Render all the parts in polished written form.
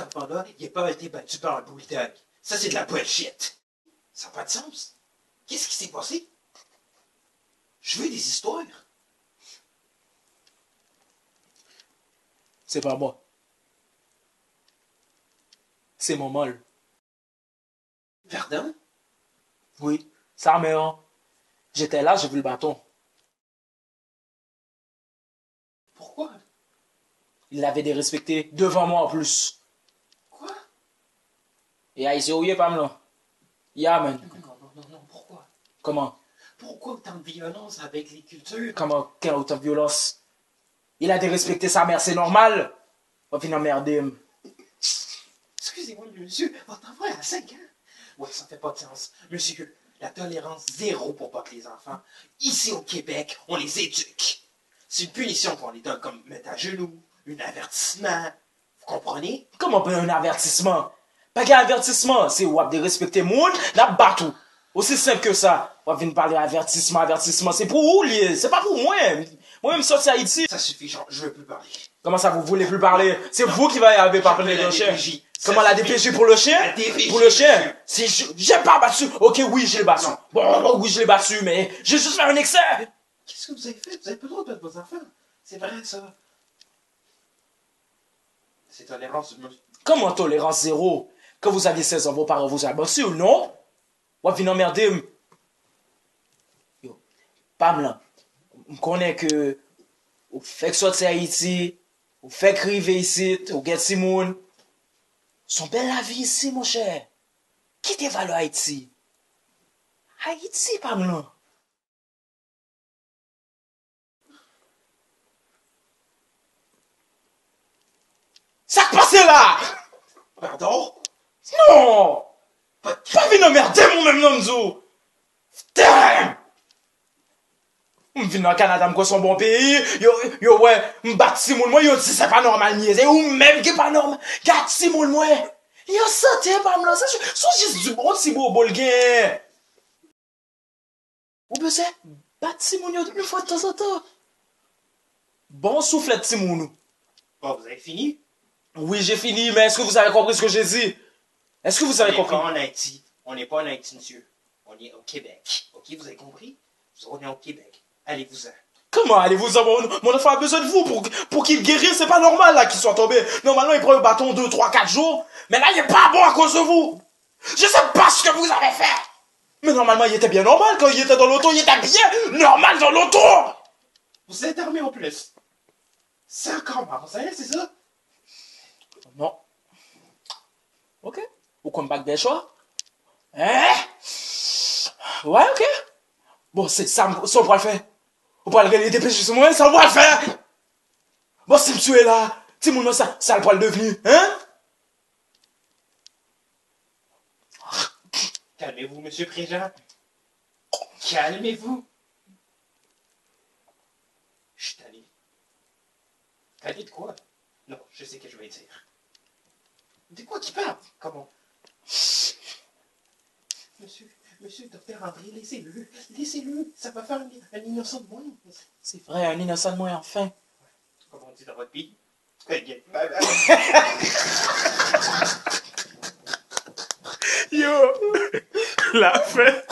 cet enfant-là, il n'a pas été battu par un bulldog. Ça, c'est de la bullshit. Ça n'a pas de sens. Qu'est-ce qui s'est passé? Je veux des histoires. C'est pas moi. C'est mon molle. Pardon? Oui, sa mère. J'étais là, j'ai vu le bâton. Pourquoi? Il l'avait dérespecté devant moi en plus. Quoi? Et il s'est ouillé, Pamela. Yeah, man. Non, pourquoi? Comment? Pourquoi autant de violence avec les cultures? Comment? Quelle autant de violence? Il a dérespecté sa mère, c'est normal. On va finir emmerder. Excusez-moi, monsieur, votre enfant a 5 ans. Ouais, ça fait pas de sens. Monsieur, la tolérance zéro pour pas que les enfants, ici au Québec, on les éduque. C'est une punition qu'on les donne comme mettre à genoux, un avertissement. Vous comprenez? Comment peut un avertissement? Pas qu'un avertissement, c'est ou de respecter monde, la batou. Aussi simple que ça. On va venir parler avertissement. C'est pour où, lié? C'est pas pour moi. Moi-même, sorti à Haïti. Ça suffit, genre, je veux plus parler. Comment ça, vous voulez plus parler? C'est vous qui avez pas parlé le chien. Comment la DPJ pour le chien? Pour le chien? Si j'ai pas battu. Ok, oui, je l'ai battu. Bon, oui, je l'ai battu, mais j'ai juste fait un excès. Qu'est-ce que vous avez fait? Vous avez pas le droit de battre vos enfants. C'est vrai, ça. C'est tolérance. Comment tolérance zéro? Quand vous aviez 16 ans, vos parents vous ont battu ou non? On va venir emmerder. Yo, Pamela, on connaît que vous faites sortir Haïti, vous faites criver ici, vous get Simone. Son belle la vie ici, mon cher. Qui te va Haïti? Haïti, Pamela. Ça qui passe là? Pardon? Non! Pas venir emmerder mon même nom zo! Damn! M'vin dans Canada, m'ko son bon pays, yo ouais, m'bat Simon moi, yo dit c'est pas normal niaise, ou même qui pas normal, gat Simon moi, yo santé pas me lancer, so juste du bon si beau bol gen. Ou besoin, bat Simon yo une fois de temps en temps. Bon soufflet Simon. Bon, vous avez fini? Oui, j'ai fini, mais est-ce que vous avez compris ce que j'ai dit? Est-ce que vous avez compris? On n'est pas en Haïti. On n'est pas en Haïti, monsieur. On est au Québec. Ok, vous avez compris? On est au Québec. Allez-vous-en. Comment allez-vous-en? Mon enfant a besoin de vous pour qu'il guérisse. C'est pas normal là qu'il soit tombé. Normalement, il prend le bâton 2, 3, 4 jours. Mais là, il est pas bon à cause de vous. Je sais pas ce que vous avez fait. Mais normalement, il était bien normal quand il était dans l'auto. Il était bien normal dans l'auto. Vous êtes armé en plus. C'est encore marrant, c'est ça? Non. Ok. Vous comptez pas des choix? Hein? Ouais, ok. Bon, c'est ça, on pourra le faire. On pourra le dépêcher sur moi, ça on pourra le faire. Bon, si tu es là, si mon nom, ça le pourra le devenir, hein? Calmez-vous, monsieur Préjean. Calmez-vous. Je suis tanné. Tanné de quoi? Non, je sais ce que je vais dire. De quoi tu parles? Comment? Monsieur, docteur André, laissez-le. Laissez-le. Ça va faire un innocent de moins. C'est vrai, un innocent de moins, enfin. Comme on dit dans votre pays. Yo, la fête.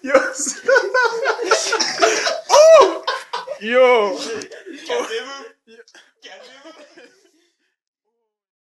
Yo. Oh! Yo. Calmez-vous. Calmez-vous.